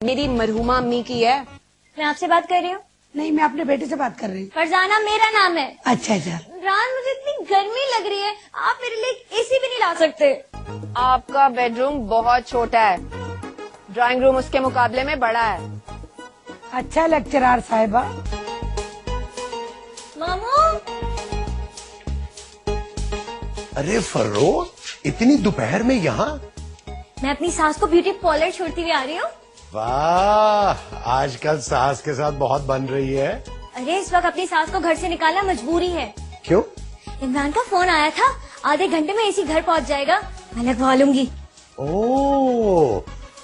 मेरी मरहुमा अम्मी की है। मैं आपसे बात कर रही हूँ। नहीं, मैं अपने बेटे से बात कर रही हूँ। फरजाना मेरा नाम है। अच्छा अच्छा। रान, मुझे इतनी गर्मी लग रही है, आप मेरे लिए एसी भी नहीं ला सकते? आपका बेडरूम बहुत छोटा है, ड्राइंग रूम उसके मुकाबले में बड़ा है। अच्छा लेक्चरार साहिबा। मामू। अरे फरोज, इतनी दोपहर में यहाँ? मैं अपनी सास को ब्यूटी पार्लर छोड़ती हुई आ रही हूँ। वाह, आजकल सास के साथ बहुत बन रही है। अरे इस वक्त अपनी सास को घर से निकालना मजबूरी है। क्यों? इमरान का फोन आया था, आधे घंटे में एसी घर पहुँच जाएगा, मैं लगवा लूंगी। ओह,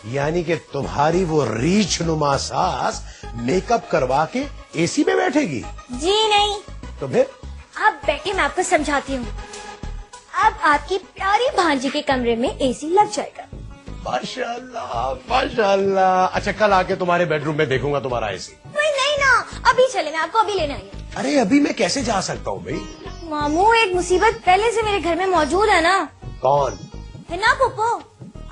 यानी कि तुम्हारी वो रीछ नुमा सास मेकअप करवा के एसी में बैठेगी? जी नहीं। तो फिर? आप बैठे, मैं आपको समझाती हूँ। अब आपकी प्यारी भांजी के कमरे में एसी लग जाएगा। माशाल्लाह माशाल्लाह। अच्छा, कल आके तुम्हारे बेडरूम में देखूंगा तुम्हारा एसी। नहीं ना, अभी चले, मैं आपको अभी लेने आई हूँ। अरे अभी मैं कैसे जा सकता हूँ भाई? मामू, एक मुसीबत पहले से मेरे घर में मौजूद है ना। कौन है ना पुप्पो?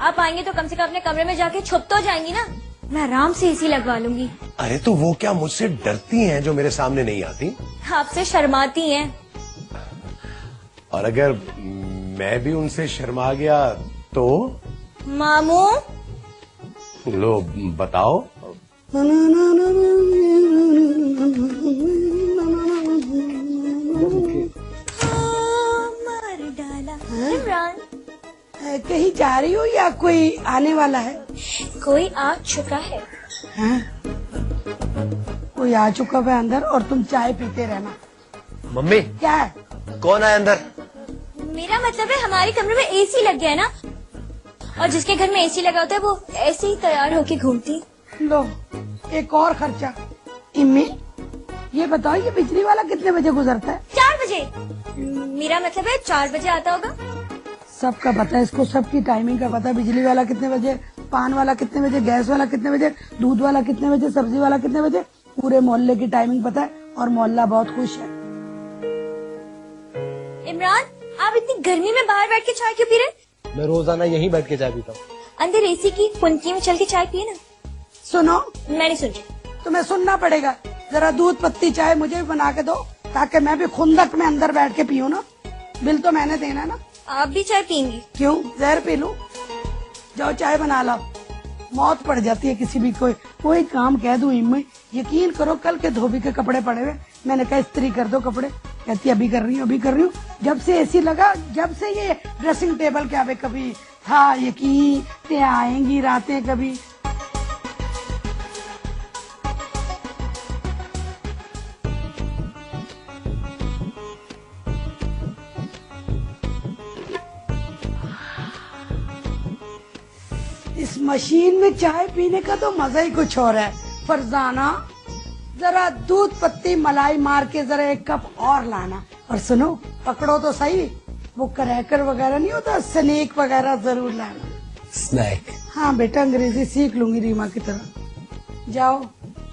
आप आएंगे तो कम से कम अपने कमरे में जाके छुप तो जाएंगी ना, मैं आराम से एसी लगवा लूंगी। अरे तो वो क्या मुझसे डरती हैं जो मेरे सामने नहीं आती? आपसे शर्माती हैं। और अगर मैं भी उनसे शर्मा गया तो? मामू। लो बताओ। मार डाला। इमरान, कहीं जा रही हो या कोई आने वाला है? कोई आ चुका है। हाँ? कोई आ चुका है अंदर और तुम चाय पीते रहना। मम्मी, क्या है? कौन है अंदर? मेरा मतलब है हमारे कमरे में एसी लग गया है ना, और जिसके घर में एसी लगा होता है वो ऐसे ही तैयार होके घूमती। लो, एक और खर्चा। इम्मी, ये बताओ, ये बिजली वाला कितने बजे गुजरता है? 4 बजे। मेरा मतलब है 4 बजे आता होगा। सबका पता है इसको, सबकी टाइमिंग का पता है। बिजली वाला कितने बजे, पान वाला कितने बजे, गैस वाला कितने बजे, दूध वाला कितने बजे, सब्जी वाला कितने बजे, पूरे मोहल्ले की टाइमिंग पता है और मोहल्ला बहुत खुश है। इमरान, आप इतनी गर्मी में बाहर बैठ के चाय क्यों पी रहे? मैं रोजाना यहीं बैठ के चाय पीता हूँ। अंदर एसी की कुंकी में चल के चाय पिए ना। सुनो, मैं नहीं सुन रही। तुम्हें सुनना पड़ेगा। जरा दूध पत्ती चाय मुझे भी बना के दो, ताकि मैं भी खुंदक में अंदर बैठ के पीऊँ ना। बिल तो मैंने देना ना। आप भी चाय पियेंगी? क्यों, जहर पी लूं? जाओ चाय बना लाओ। मौत पड़ जाती है किसी भी कोई काम कह दूं इम्मी, यकीन करो कल के धोबी के कपड़े पड़े हुए, मैंने कहा इस्त्री कर दो कपड़े, कहती अभी कर रही हूँ अभी कर रही हूँ। जब से एसी लगा, जब से ये ड्रेसिंग टेबल क्या कभी था यकीन ते आएंगी रातें कभी। इस मशीन में चाय पीने का तो मजा ही कुछ और है। फरजाना, जरा दूध पत्ती मलाई मार के जरा एक कप और लाना। और सुनो, पकड़ो तो सही, वो क्रैकर वगैरह नहीं होता, स्नैक वगैरह जरूर लाना। स्नैक? हाँ बेटा, अंग्रेजी सीख लूंगी रीमा की तरह। जाओ,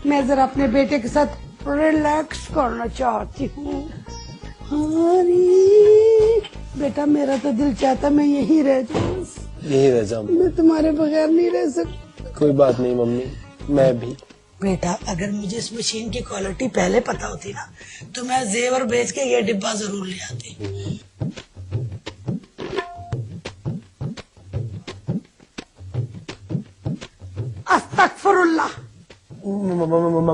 मैं जरा अपने बेटे के साथ रिलैक्स करना चाहती हूँ। बेटा, मेरा तो दिल चाहता मैं यही रह जाऊँ। यही रह जाऊँ? मैं तुम्हारे बगैर नहीं रह सकती। कोई बात नहीं मम्मी, मैं भी। बेटा, अगर मुझे इस मशीन की क्वालिटी पहले पता होती ना, तो मैं जेवर बेच के ये डिब्बा जरूर ले आती। अस्तगफुरुल्लाह।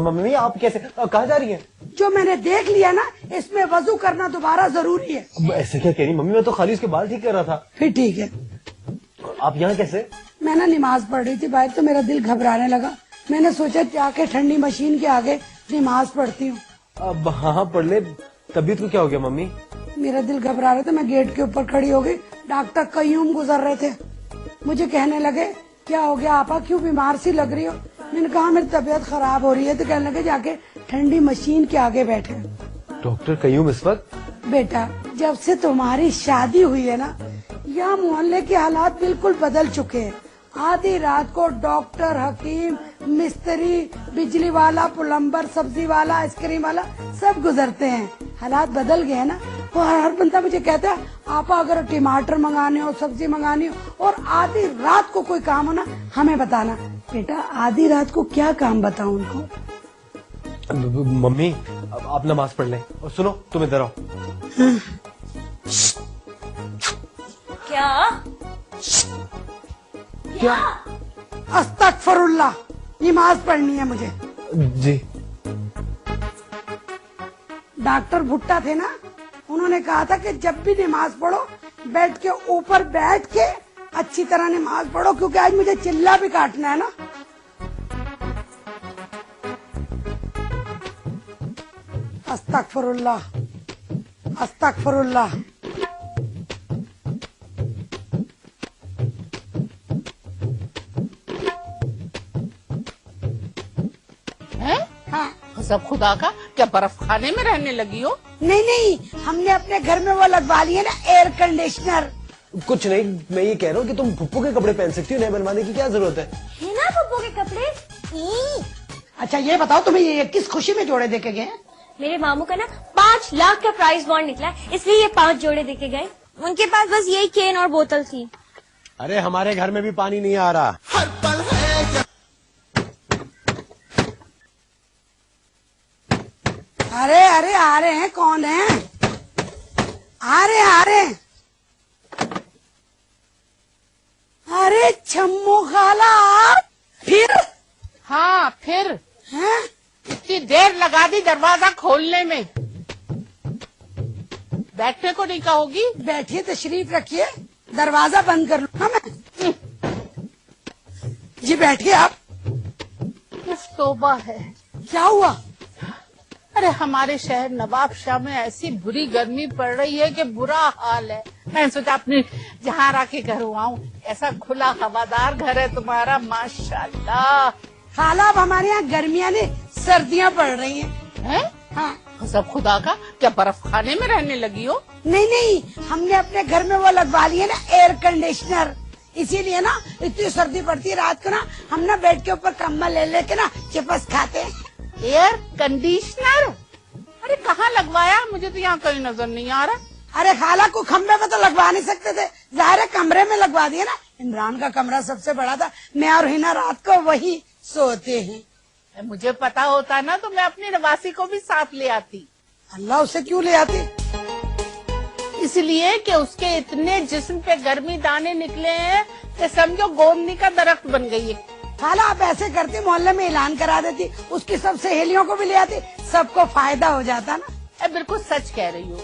मम्मी, आप कैसे, कहाँ जा रही हैं? जो मैंने देख लिया ना, इसमें वजू करना दोबारा जरूरी है। अब ऐसे क्या कह रही मम्मी, मैं तो खाली उसके बाल ठीक कर रहा था। फिर ठीक है। आप यहाँ कैसे? मैं ना नमाज पढ़ रही थी बाहर, तो मेरा दिल घबराने लगा। मैंने सोचा जाके ठंडी मशीन के आगे नमाज पढ़ती हूँ। अब हाँ पढ़ ले। तबीयत को क्या हो गया मम्मी? मेरा दिल घबरा रहा था, मैं गेट के ऊपर खड़ी हो गई। डॉक्टर कयूम गुजर रहे थे, मुझे कहने लगे क्या हो गया आपा, क्यों बीमार सी लग रही हो? मैंने कहा मेरी तबीयत खराब हो रही है। तो कहने लगे जाके ठंडी मशीन के आगे बैठे। डॉक्टर कयूम इस वक्त? बेटा, जब से तुम्हारी शादी हुई है ना, यहाँ मोहल्ले के हालात बिल्कुल बदल चुके हैं। आधी रात को डॉक्टर, हकीम, मिस्त्री, बिजली वाला, प्लम्बर, सब्जी वाला, आइसक्रीम वाला सब गुजरते हैं। हालात बदल गए हैं ना। वो हर बंदा मुझे कहता है आपा अगर टमाटर मंगाने हो, सब्जी मंगानी हो और आधी रात को कोई काम हो ना हमें बताना। बेटा आधी रात को क्या काम बताऊं उनको? मम्मी आप नमाज पढ़ लें और सुनो तुम इधर आओ। क्या क्या? अस्तगफिरुल्लाह, नमाज पढ़नी है मुझे। जी। डॉक्टर भुट्टा थे ना, उन्होंने कहा था कि जब भी नमाज पढ़ो बेड के ऊपर बैठ के अच्छी तरह नमाज पढ़ो, क्योंकि आज मुझे चिल्ला भी काटना है ना। अस्तगफिरुल्लाह, अस्तगफिरुल्लाह। सब खुदा का, क्या बर्फ खाने में रहने लगी हो? नहीं नहीं, हमने अपने घर में वो लगवा लिए ना एयर कंडीशनर। कुछ नहीं, मैं ये कह रहा हूँ कि तुम पुप्पू के कपड़े पहन सकती हो, नए बनवाने की क्या जरूरत है? है ना पप्पू के कपड़े? अच्छा ये बताओ तुम्हें ये किस खुशी में जोड़े देके गए? मेरे मामू का ना 5 लाख का प्राइस बॉन्ड निकला, इसलिए ये 5 जोड़े देके गए। उनके पास बस यही केन और बोतल थी। अरे हमारे घर में भी पानी नहीं आ रहा। अरे अरे आ रहे हैं, कौन है? आ रहे हैं। अरे छम्मू खाला आप फिर? हाँ फिर हैं? इतनी देर लगा दी दरवाजा खोलने में। बैठने को नहीं कहोगी? बैठिए, तशरीफ रखिए, दरवाजा बंद कर लूंगा मैं। जी बैठिए आप। उफ, तौबा है। क्या हुआ? अरे हमारे शहर नवाबशाह में ऐसी बुरी गर्मी पड़ रही है कि बुरा हाल है। मैंने सोचा अपने जहाँ राखे घर आऊं। ऐसा खुला हवादार घर है तुम्हारा, माशाल्लाह। खाला अब हमारे यहाँ गर्मियाँ नहीं सर्दियाँ पड़ रही हैं। हैं? हाँ। सब खुदा का, क्या बर्फ खाने में रहने लगी हो? नहीं नहीं, हमने अपने घर में वो लगवा लिए ना एयर कंडीशनर, इसीलिए ना इतनी सर्दी पड़ती है रात को ना हम ना बेड के ऊपर कम्बल ले लेके ना चिपस खाते हैं। Air conditioner? अरे कहाँ लगवाया? मुझे तो यहाँ कहीं नजर नहीं आ रहा। अरे खाला को खम्बे में तो लगवा नहीं सकते थे, जाहिर है कमरे में लगवा दिया ना। इमरान का कमरा सबसे बड़ा था, मैं और हिना रात को वही सोते हैं। मुझे पता होता ना तो मैं अपनी नवासी को भी साथ ले आती। अल्लाह उसे क्यों ले आती? इसलिए कि उसके इतने जिस्म पे गर्मी दाने निकले हैं कि समझो गोंदनी का दरख्त बन गई है। खाला आप ऐसे करती, मोहल्ले में ऐलान करा देती, उसकी सब सहेलियों को भी ले आती, सबको फायदा हो जाता ना। बिल्कुल सच कह रही हो।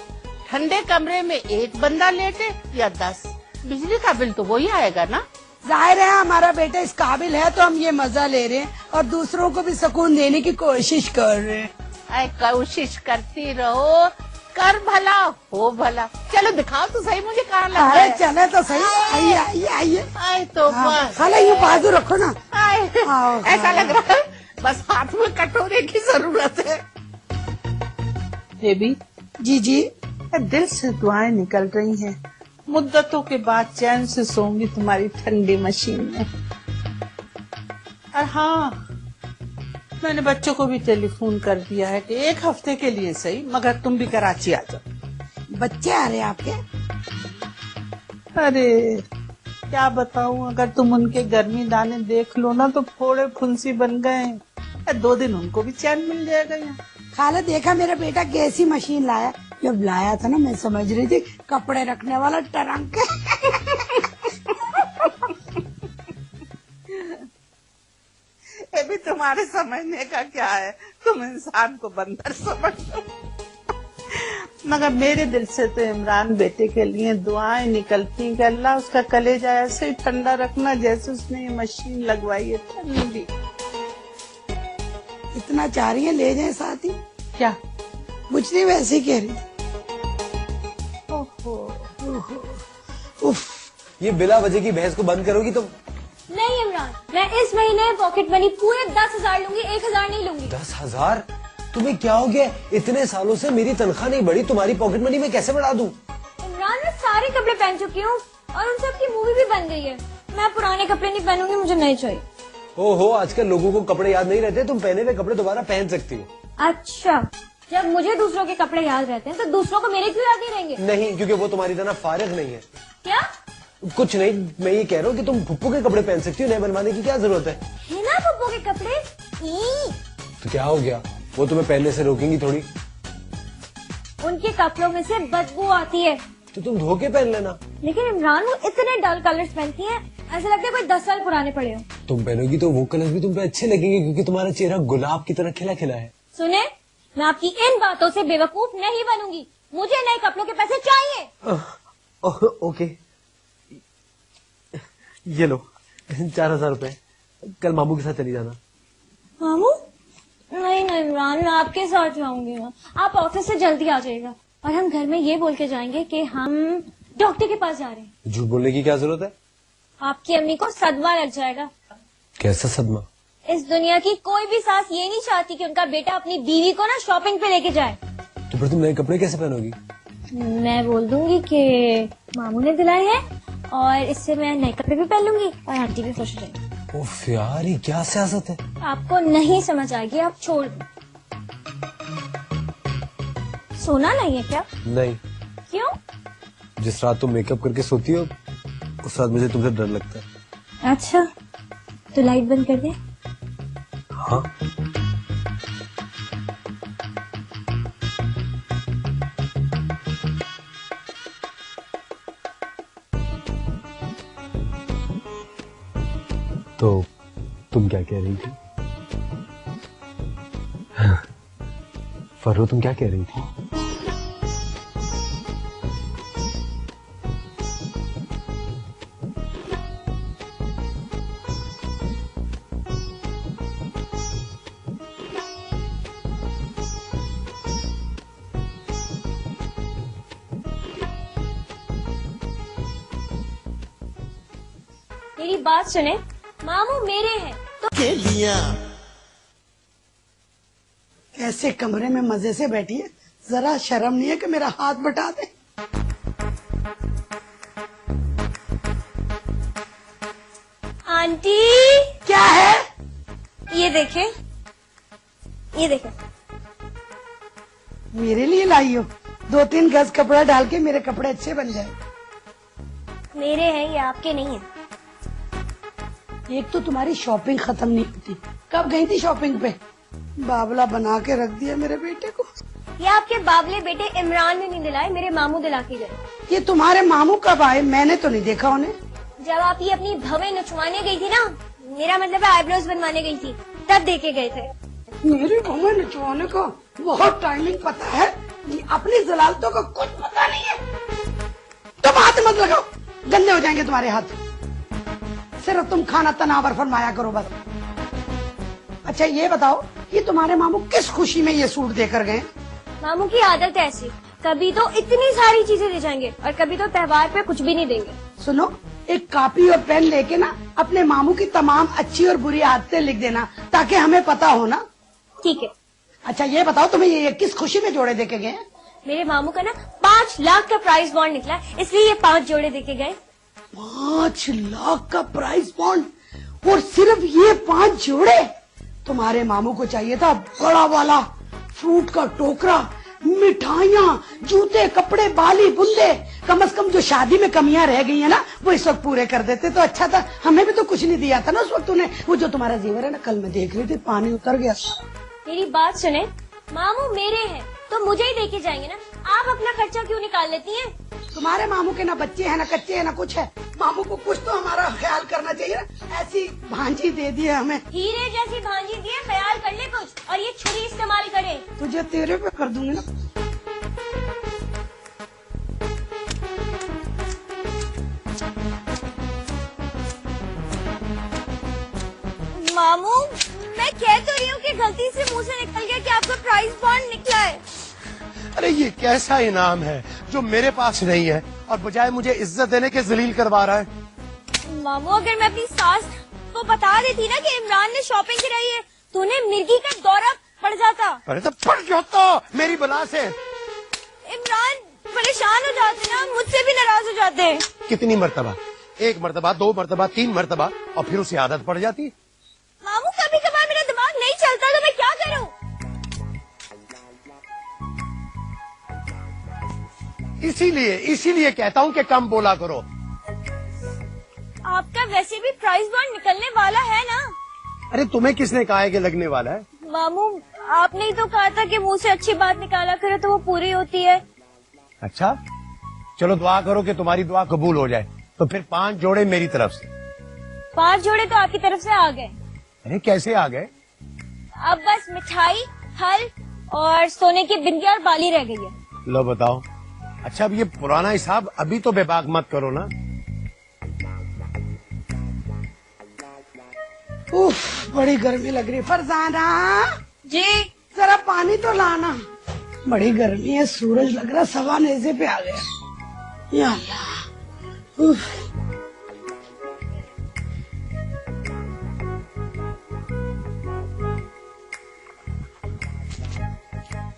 ठंडे कमरे में एक बंदा लेटे या 10, बिजली का बिल तो वही आएगा ना। जाहिर है हमारा बेटा इस काबिल है तो हम ये मजा ले रहे हैं और दूसरों को भी सुकून देने की कोशिश कर रहे हैं। कोशिश करती रहो, कर भला हो भला। चलो दिखाओ तो सही मुझे कहाँ लगा अरे है। चले तो सही, आइए आइए आइए। आए तो हाँ, बस। खाला ये बाजू रखो ना। आए, आओ, ऐसा लग रहा है बस हाथ में कटोरे की जरूरत है। बेबी जी जी। दिल से दुआएं निकल रही हैं। मुद्दतों के बाद चैन से सोऊंगी तुम्हारी ठंडी मशीन में। और हाँ, मैंने बच्चों को भी टेलीफोन कर दिया है कि 1 हफ्ते के लिए सही, मगर तुम भी कराची आ जाओ। बच्चे आ रहे हैं आपके? अरे क्या बताऊं, अगर तुम उनके गर्मी दाने देख लो ना तो फोड़े फुंसी बन गए। 2 दिन उनको भी चैन मिल जाएगा यहाँ। खाला देखा मेरा बेटा कैसी मशीन लाया? जब लाया था ना मैं समझ रही थी कपड़े रखने वाला ट्रंक। ये भी तुम्हारे समझने का क्या है, तुम इंसान को बंदर समझ लो। मगर मेरे दिल से तो इमरान बेटे के लिए दुआएं निकलती कि अल्लाह उसका कलेजा ऐसे ही ठंडा रखना जैसे उसने ये मशीन लगवाई है ठंडी। इतना चाह रही है ले जाए साथ ही? क्या? कुछ नहीं, वैसे ही कह रही थी। उफ। ये बिला वजह की बहस को बंद करोगी तो? नहीं इमरान, मैं इस महीने पॉकेट मनी पूरे 10,000 लूंगी, 1,000 नहीं लूंगी। 10,000? तुम्हें क्या हो गया? इतने सालों से मेरी तनख्वाह नहीं बढ़ी, तुम्हारी पॉकेट मनी मैं कैसे बढ़ा दूं? इमरान मैं सारे कपड़े पहन चुकी हूँ और उन सब की मूवी भी बन गई है। मैं पुराने कपड़े नहीं पहनूंगी, मुझे नहीं चाहिए। ओहो, आजकल लोगों को कपड़े याद नहीं रहते, तुम पहने हुए कपड़े दोबारा पहन सकती हो। अच्छा जब मुझे दूसरों के कपड़े याद रहते हैं तो दूसरों को मेरे क्यों याद नहीं रहेंगे? नहीं, क्योंकि वो तुम्हारी तरह फारिग नहीं है। क्या? कुछ नहीं, मैं ये कह रहा हूँ कि तुम फुप्पो के कपड़े पहन सकती हो, नए बनवाने की क्या जरूरत है ना फुप्पो के कपड़े? ई! तो क्या हो गया, वो तुम्हें पहनने से रोकेंगी थोड़ी। उनके कपड़ों में से बदबू आती है। तो तुम धो के पहन लेना। लेकिन इमरान वो इतने डल कलर्स पहनती हैं, ऐसा लगता है कोई 10 साल पुराने पड़े हो। तुम पहनोगी तो वो कलर भी तुम पे अच्छे लगेंगे, क्योंकि तुम्हारा चेहरा गुलाब की तरह खिला खिला है। सुने, मैं आपकी इन बातों से बेवकूफ नहीं बनूंगी। मुझे नए कपड़ों के पैसे चाहिए। ओके, ये लो 4000 रुपए, कल मामू के साथ चली जाना। मामू? नहीं नहीं इमरान, मैं आपके साथ जाऊंगी ना। आप ऑफिस से जल्दी आ जाइएगा और हम घर में ये बोल के जाएंगे कि हम डॉक्टर के पास जा रहे हैं। झूठ बोलने की क्या जरूरत है? आपकी अम्मी को सदमा लग जाएगा। कैसा सदमा? इस दुनिया की कोई भी सास ये नहीं चाहती कि उनका बेटा अपनी बीवी को ना शॉपिंग पे लेके जाए। तो फिर तुम नए कपड़े कैसे पहनोगी? मैं बोल दूंगी कि मामू ने दिलाए हैं और इससे मैं नए कपड़े भी पहन लूंगी और आंटी भी खुश हो जाएगी। उफ यार, ये क्या सियासत है? आपको नहीं समझ आएगी, आप छोड़ दो। सोना नहीं है क्या? नहीं। क्यों? जिस रात तुम मेकअप करके सोती हो उस रात मुझे तुमसे डर लगता है। अच्छा, तो लाइट बंद कर दे। हाँ। तो तुम क्या कह रही थी? फर्रो, तुम क्या कह रही थी? मेरी बात सुने, मामू मेरे हैं तो ऐसे कमरे में मजे से बैठी है, जरा शर्म नहीं है कि मेरा हाथ बटा दे। आंटी क्या है? ये देखे, ये देखे। मेरे लिए लाई हो? 2-3 गज कपड़ा डाल के मेरे कपड़े अच्छे बन जाए। मेरे हैं, ये आपके नहीं है। एक तो तुम्हारी शॉपिंग खत्म नहीं होती। कब गई थी शॉपिंग पे? बाबला बना के रख दिया मेरे बेटे को। ये आपके बाबले बेटे इमरान ने नहीं दिलाए, मेरे मामू दिला के गए। ये तुम्हारे मामू कब आए? मैंने तो नहीं देखा उन्हें। जब आप ये अपनी भवें नचवाने गई थी ना, मेरा मतलब है आईब्रोज बनवाने गई थी, तब देखे गए थे। मेरी भवें नचवाने का बहुत टाइमिंग पता है, ये अपनी जलालतों का कुछ पता नहीं है। तुम हाथ मत लगाओ, गंदे हो जाएंगे तुम्हारे हाथ। सिर्फ तुम खाना तनावर फरमाया करो बस। अच्छा ये बताओ, ये तुम्हारे मामू किस खुशी में ये सूट देकर गए? मामू की आदत है ऐसी, कभी तो इतनी सारी चीजें दे जाएंगे और कभी तो त्योहार पे कुछ भी नहीं देंगे। सुनो, एक कॉपी और पेन लेके ना अपने मामू की तमाम अच्छी और बुरी आदतें लिख देना, ताकि हमें पता हो ना। ठीक है। अच्छा ये बताओ, तुम्हें ये किस खुशी में जोड़े देके गए? मेरे मामू का ना 5 लाख का प्राइस बॉन्ड निकला, इसलिए ये 5 जोड़े देके गए। 5 लाख का प्राइस बॉन्ड, और सिर्फ ये 5 जोड़े? तुम्हारे मामू को चाहिए था बड़ा वाला फ्रूट का टोकरा, मिठाइयाँ, जूते, कपड़े, बाली, बुंदे। कम से कम जो शादी में कमियां रह गई है ना, वो इस वक्त पूरे कर देते तो अच्छा था। हमें भी तो कुछ नहीं दिया था ना उस वक्त उन्हें। वो जो तुम्हारा जेवर है ना, कल मैं देख रही थी, पानी उतर गया। मेरी बात सुने, मामू मेरे हैं तो मुझे ही देके जाएंगे ना, आप अपना खर्चा क्यों निकाल लेती हैं? तुम्हारे मामू के ना बच्चे हैं ना कच्चे हैं ना कुछ है। मामू को कुछ तो हमारा ख्याल करना चाहिए ना। ऐसी भांजी दे दी है हमें। हीरे जैसी भांजी दिए, ख्याल कर ले कुछ, और ये छुरी इस्तेमाल करे। तुझे तेरे पे कर दूंगी ना। मामू मैं कह तो रही हूँ कि गलती से मुंह से निकल गया कि आपका प्राइस बॉन्ड निकला है। अरे ये कैसा इनाम है जो मेरे पास नहीं है और बजाय मुझे इज्जत देने के जलील करवा रहा है। मामू अगर मैं अपनी सास को बता देती ना कि इमरान ने शॉपिंग कराई है, तो उन्हें मिर्गी का दौरा पड़ जाता। अरे तो पड़ जाता मेरी बला से। इमरान परेशान हो जाते ना, मुझसे भी नाराज हो जाते। कितनी मर्तबा? 1 मर्तबा, 2 मर्तबा, 3 मर्तबा, और फिर उसे आदत पड़ जाती। मामू कभी कभार मेरा दिमाग नहीं चलता तो मैं क्या करूं? इसीलिए कहता हूँ कि कम बोला करो। आपका वैसे भी प्राइस बॉन्ड निकलने वाला है ना। अरे तुम्हें किसने कहा है कि लगने वाला है? मामू, आपने ही तो कहा था कि मुंह से अच्छी बात निकाला करे तो वो पूरी होती है। अच्छा, चलो दुआ करो कि तुम्हारी दुआ कबूल हो जाए। तो फिर 5 जोड़े मेरी तरफ से। 5 जोड़े तो आपकी तरफ से आ गए। अरे कैसे आ गए? अब बस मिठाई, फल और सोने की बिंदिया और बाली रह गई है। लो बताओ। अच्छा, अब ये पुराना हिसाब अभी तो बेबाक मत करो ना। उफ, बड़ी गर्मी लग रही है। फरजाना जी। जरा पानी तो लाना, बड़ी गर्मी है। सूरज लग रहा 1.15 नेज़े पे आ गया। या अल्लाह। उफ।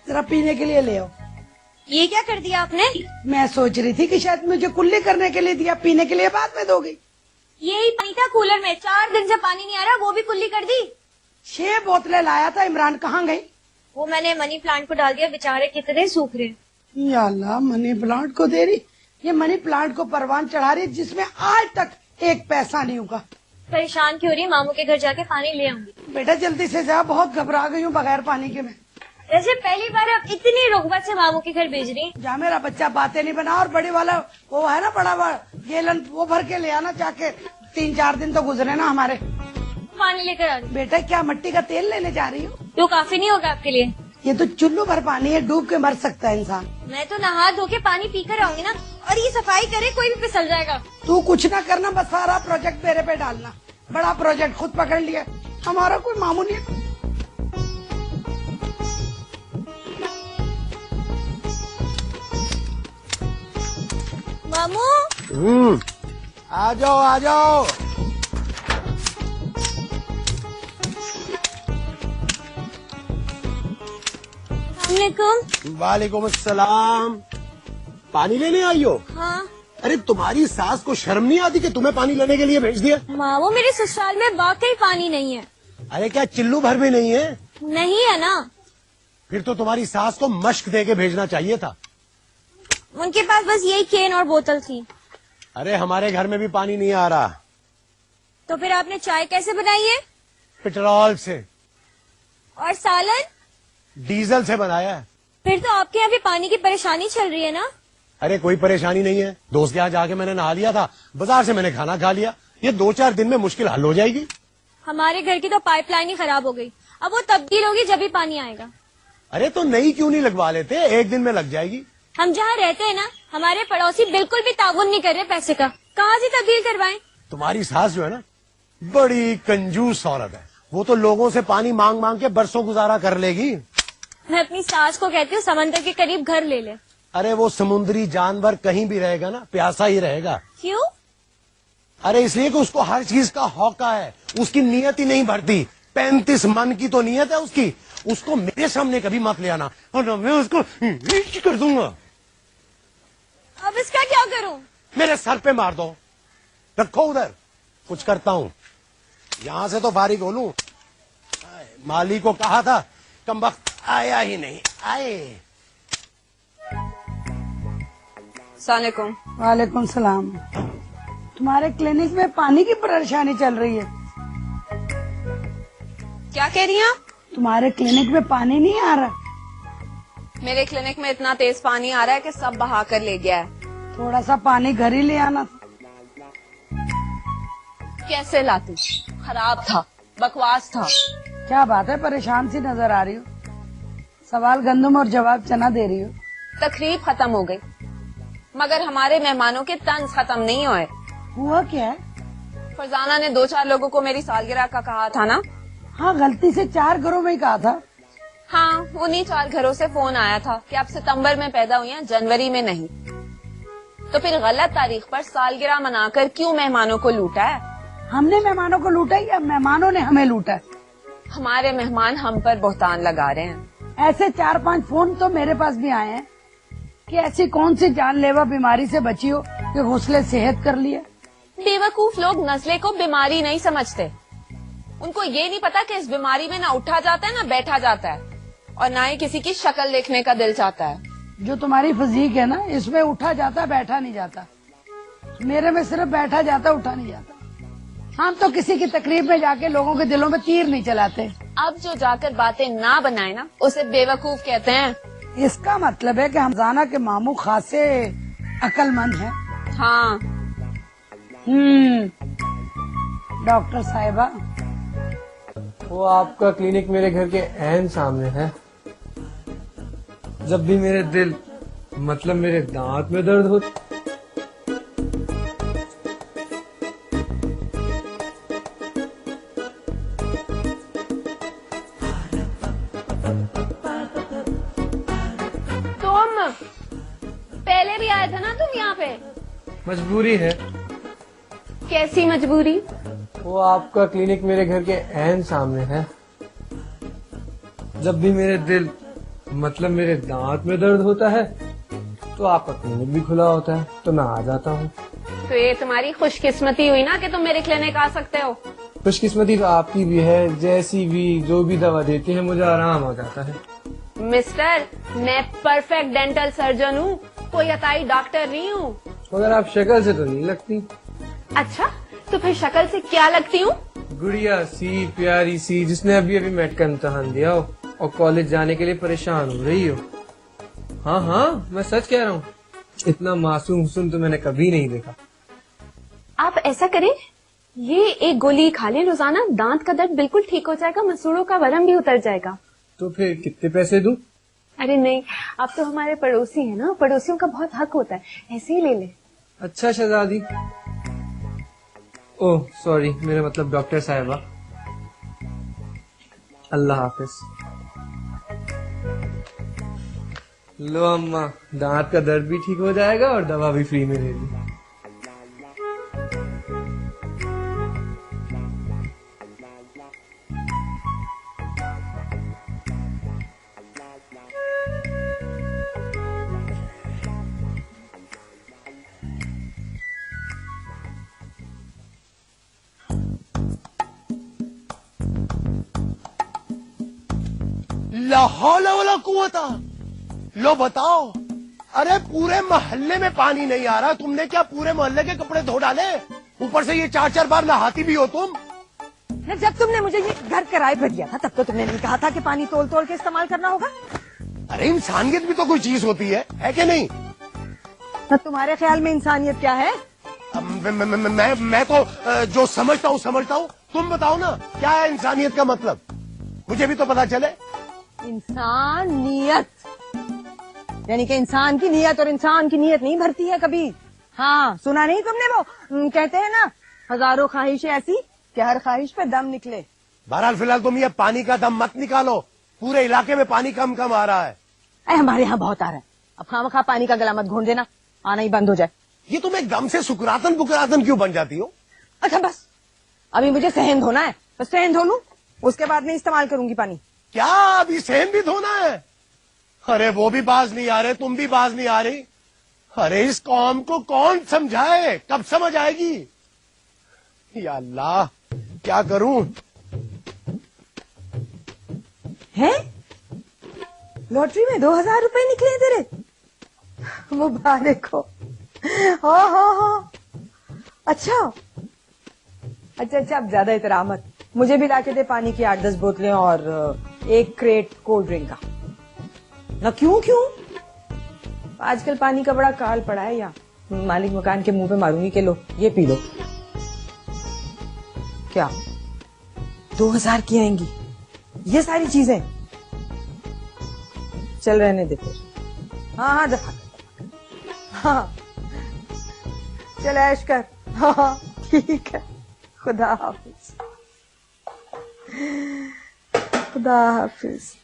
जरा पीने के लिए ले आओ। ये क्या कर दिया आपने? मैं सोच रही थी कि शायद मुझे कुल्ली करने के लिए दिया, पीने के लिए बाद में दोगी। यही पानी था कूलर में, 4 दिन से पानी नहीं आ रहा, वो भी कुल्ली कर दी। 6 बोतलें लाया था। इमरान कहाँ गई? वो मैंने मनी प्लांट को डाल दिया, बेचारे कितने सूख रहे। या अल्लाह, मनी प्लांट को दे रही। ये मनी प्लांट को परवान चढ़ा रही जिसमें आज तक 1 पैसा नहीं होगा। परेशान क्यों रही? मामू के घर जाके पानी ले आऊंगी। बेटा जल्दी से जा, बहुत घबरा गई हूँ बगैर पानी के मैं। वैसे पहली बार अब इतनी रुगबत से मामू के घर भेज रही। जा मेरा बच्चा, बातें नहीं बना। और बड़ी वाला वो है ना, बड़ा गैलन, वो भर के ले आना जाके। 3-4 दिन तो गुजरे ना हमारे। पानी लेकर आ रही। बेटा क्या मट्टी का तेल लेने जा रही हो? तो काफी नहीं होगा आपके लिए? ये तो चुल्लू भर पानी है, डूब के मर सकता है इंसान। मैं तो नहा धो के पानी पी कर आऊंगी ना। और ये सफाई करे कोई भी फिसल जाएगा। तू कुछ ना करना, बस सारा प्रोजेक्ट मेरे पे डालना। बड़ा प्रोजेक्ट खुद पकड़ लिया, हमारा कोई मामूली है। मामू, आ जाओ आ जाओ। वालेकुम। वालेकुम अस्सलाम। पानी लेने आई हो? हाँ अरे तुम्हारी सास को शर्म नहीं आती कि तुम्हें पानी लेने के लिए भेज दिया? मामू, मेरे ससुराल में वाकई पानी नहीं है। अरे क्या चिल्लू भर भी नहीं है? नहीं है ना। फिर तो तुम्हारी सास को मश्क दे के भेजना चाहिए था। उनके पास बस यही केन और बोतल थी। अरे हमारे घर में भी पानी नहीं आ रहा। तो फिर आपने चाय कैसे बनाई है? पेट्रोल से। और सालन? डीजल से बनाया है। फिर तो आपके यहाँ भी पानी की परेशानी चल रही है ना। अरे कोई परेशानी नहीं है, दोस्त के यहाँ जाके मैंने नहा लिया था, बाजार से मैंने खाना खा लिया। ये 2-4 दिन में मुश्किल हल हो जाएगी। हमारे घर की तो पाइपलाइन ही खराब हो गई, अब वो तब्दील होगी जब भी पानी आएगा। अरे तो नई क्यों नहीं लगवा लेते? 1 दिन में लग जाएगी। हम जहाँ रहते हैं ना, हमारे पड़ोसी बिल्कुल भी ताउन नहीं कर रहे पैसे का। कहाँ से तब्दील करवाएं? तुम्हारी सास जो है ना, बड़ी कंजूस औरत है। वो तो लोगों से पानी मांग मांग के बरसों गुजारा कर लेगी। मैं अपनी सास को कहती हूँ समंदर के करीब घर ले ले। अरे वो समुद्री जानवर कहीं भी रहेगा ना, प्यासा ही रहेगा। क्यों? अरे इसलिए कि उसको हर चीज का हौका है, उसकी नियत ही नहीं भरती। 35 मन की तो नियत है उसकी। उसको मेरे सामने कभी मत ले आना, और मैं उसको कर दूंगा। अब इसका क्या करूं? मेरे सर पे मार दो। रखो उधर, कुछ करता हूँ। यहाँ से तो फारिग हो लूं। माली को कहा था, कमबख्त आया ही नहीं। आए। सलामुअलैकुम। वालेकुम सलाम। तुम्हारे क्लिनिक में पानी की परेशानी चल रही है? क्या कह रही हैं आप? तुम्हारे क्लिनिक में पानी नहीं आ रहा? मेरे क्लिनिक में इतना तेज पानी आ रहा है कि सब बहा कर ले गया है। थोड़ा सा पानी घर ही ले आना था। कैसे लाती? खराब था, बकवास था। क्या बात है, परेशान सी नजर आ रही हो। सवाल गंदम और जवाब चना दे रही हो। तकरीब खत्म हो गई, मगर हमारे मेहमानों के तंज खत्म नहीं हुए। हुआ क्या है? फरजाना ने 2-4 लोगों को मेरी सालगिरह का कहा था ना। हाँ, गलती से 4 घरों में ही कहा था। हाँ, उन्हीं 4 घरों से फोन आया था कि आप सितंबर में पैदा हुई हैं, जनवरी में नहीं। तो फिर गलत तारीख पर सालगिरह मनाकर क्यों मेहमानों को लूटा है? हमने मेहमानों को लूटा या मेहमानों ने हमें लूटा है? हमारे मेहमान हम पर बहुतान लगा रहे हैं। ऐसे 4-5 फोन तो मेरे पास भी आए हैं कि ऐसी कौन सी जानलेवा बीमारी से बची हो कि गुस्ले सेहत कर लिया। बेवकूफ लोग नस्ले को बीमारी नहीं समझते। उनको ये नहीं पता कि इस बीमारी में ना उठा जाता है ना बैठा जाता है, और ना ही किसी की शक्ल देखने का दिल चाहता है। जो तुम्हारी फिजीक है ना, इसमें उठा जाता बैठा नहीं जाता। मेरे में सिर्फ बैठा जाता उठा नहीं जाता। हम तो किसी की तकलीफ में जाके लोगों के दिलों में तीर नहीं चलाते। अब जो जाकर बातें ना बनाए ना, उसे बेवकूफ कहते हैं। इसका मतलब है कि हमजाना के मामू खासे अक्लमंद हैं। हाँ, डॉक्टर साहिबा, वो आपका क्लिनिक मेरे घर के ऐन सामने है। जब भी मेरे दिल मतलब मेरे दांत में दर्द हो तुम पहले भी आए थे ना तुम यहाँ पे? मजबूरी है। कैसी मजबूरी? वो आपका क्लिनिक मेरे घर के ऐन सामने है। जब भी मेरे दिल मतलब मेरे दांत में दर्द होता है तो आपका क्लिनिक भी खुला होता है, तो मैं आ जाता हूँ। तो ये तुम्हारी खुशकिस्मती हुई ना कि तुम मेरे क्लिनिक आ सकते हो। खुशकिस्मती तो आपकी भी है, जैसी भी जो भी दवा देती है मुझे आराम हो जाता है। मिस्टर, मैं परफेक्ट डेंटल सर्जन हूँ, कोई अताई डॉक्टर नहीं हूँ। मगर आप शक्ल से तो नहीं लगती। अच्छा, तो फिर शक्ल से क्या लगती हूँ? गुड़िया सी, प्यारी सी, जिसने अभी अभी मेट का इम्तिहान दिया हो और कॉलेज जाने के लिए परेशान हो रही हो। हाँ हाँ, मैं सच कह रहा हूँ, इतना मासूम हुस्न तो मैंने कभी नहीं देखा। आप ऐसा करें, ये एक गोली खा लें रोजाना, दांत का दर्द बिल्कुल ठीक हो जाएगा, मसूड़ों का वरम भी उतर जाएगा। तो फिर कितने पैसे दूं? अरे नहीं, आप तो हमारे पड़ोसी हैं ना, पड़ोसियों का बहुत हक होता है, ऐसे ही ले ले। अच्छा शहजादी। ओह सॉरी, मेरा मतलब डॉक्टर साहिबा। अल्लाह हाफिज। लो अम्मा, दांत का दर्द भी ठीक हो जाएगा और दवा भी फ्री में ले ली। ला हौला वला कुव्वता। लो बताओ, अरे पूरे मोहल्ले में पानी नहीं आ रहा, तुमने क्या पूरे मोहल्ले के कपड़े धो डाले? ऊपर से ये 4-4 बार नहाती भी हो तुम। जब तुमने मुझे ये घर किराए पर दिया था तब तो तुमने नहीं कहा था कि पानी तोल तोल के इस्तेमाल करना होगा? अरे इंसानियत भी तो कोई चीज होती है कि नहीं? तो तुम्हारे ख्याल में इंसानियत क्या है? मैं तो जो समझता हूँ। तुम बताओ ना, क्या है इंसानियत का मतलब? मुझे भी तो पता चले। इंसानियत यानी कि इंसान की नियत, और इंसान की नियत नहीं भरती है कभी। हाँ, सुना नहीं तुमने वो कहते हैं ना, हजारों ख्वाहिशें ऐसी कि हर ख्वाहिश पे दम निकले। बहरहाल फिलहाल तुम ये पानी का दम मत निकालो, पूरे इलाके में पानी कम कम आ रहा है। हमारे यहाँ बहुत आ रहा है, अब खामखा पानी का गला मत घोंट देना, आना ही बंद हो जाए। ये तुम एकदम से सुकरातन बुकरातन क्यों बन जाती हो? अच्छा बस, अभी मुझे सहन धोना है, बस सहन धो लूं, उसके बाद नहीं इस्तेमाल करूंगी पानी। क्या अभी सहन भी धोना है? अरे वो भी बाज नहीं आ रहे, तुम भी बाज नहीं आ रही। अरे इस कौम को कौन समझाए, कब समझ आएगी? या अल्लाह, क्या करूं? हैं? लॉटरी में 2000 रुपए निकले तेरे? मुबारक हो। हो। अच्छा, अब ज्यादा इतरा मत, मुझे भी लाके दे पानी की 8-10 बोतलें और एक क्रेट कोल्ड ड्रिंक का ना। क्यों आजकल पानी का बड़ा काल पड़ा है, या मालिक मकान के मुंह पे मारूंगी कि लो ये पी लो। क्या 2000 की आएंगी ये सारी चीजें? चल रहने दे फिर। हाँ दफा। हाँ चल ऐश कर। हाँ ठीक है, खुदा हाफिज। खुदा हाफिज।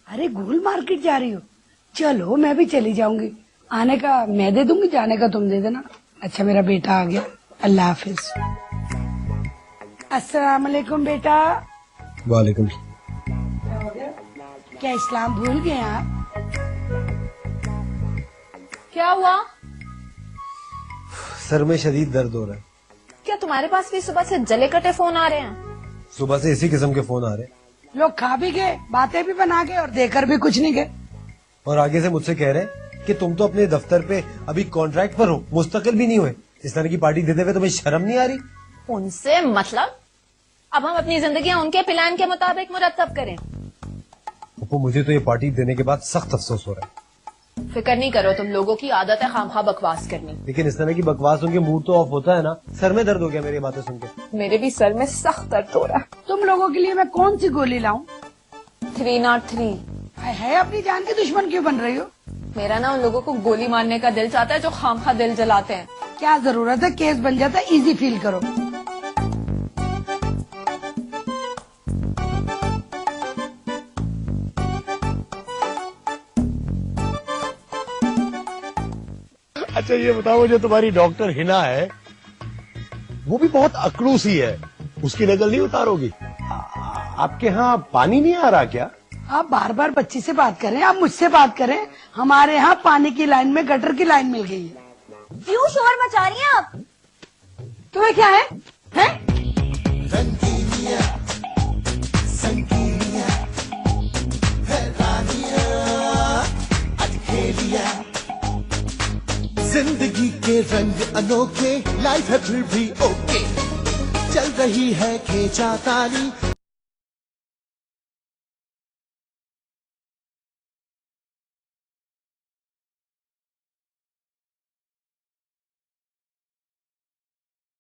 अरे गोल मार्केट जा रही हो? चलो मैं भी चली जाऊंगी। आने का मैं दे दूंगी, जाने का तुम दे देना। अच्छा मेरा बेटा आ गया, अल्लाह हाफिज। अस्सलाम वालेकुम बेटा। वालेकुम। क्या इस्लाम भूल गए आप? क्या हुआ? सर में शदीद दर्द हो रहा है। क्या तुम्हारे पास भी सुबह से जले कटे फोन आ रहे हैं? सुबह से इसी किस्म के फोन आ रहे हैं। लोग खा भी गए, बातें भी बना गए और देकर भी कुछ नहीं गए। और आगे से मुझसे कह रहे हैं कि तुम तो अपने दफ्तर पे अभी कॉन्ट्रैक्ट पर हो, मुस्तकिल भी नहीं हुए। इस तरह की पार्टी देते हुए तुम्हें शर्म नहीं आ रही? उनसे मतलब अब हम अपनी जिंदगी उनके प्लान के मुताबिक मुरतब करें। मुझे तो ये पार्टी देने के बाद सख्त अफसोस हो रहा है। फिक्र नहीं करो, तुम लोगों की आदत है खामखा बकवास करनी। लेकिन इस तरह की बकवास सुन के मूड तो ऑफ होता है ना। सर में दर्द हो गया मेरी बातें सुन के। मेरे भी सर में सख्त दर्द हो रहा है। तुम लोगों के लिए मैं कौन सी गोली लाऊं? 303। है अपनी जान के दुश्मन क्यों बन रही हो? मेरा ना उन लोगों को गोली मारने का दिल चाहता है जो खामखा दिल जलाते हैं। क्या जरूरत है, केस बन जाता है, इजी फील करो। अच्छा ये बताओ, जो तुम्हारी डॉक्टर हिना है वो भी बहुत अकड़ू सी है, उसकी नकल नहीं उतारोगी? आपके यहाँ पानी नहीं आ रहा क्या? आप बार बार बच्ची से बात करें, आप मुझसे बात करें। हमारे यहाँ पानी की लाइन में गटर की लाइन मिल गई है। क्यों शोर मचा रही हैं आप? तुम्हें क्या है, हैं? जिंदगी के रंग अनोखे, लाइफ है फिर भी ओके। चल रही है खींचातानी,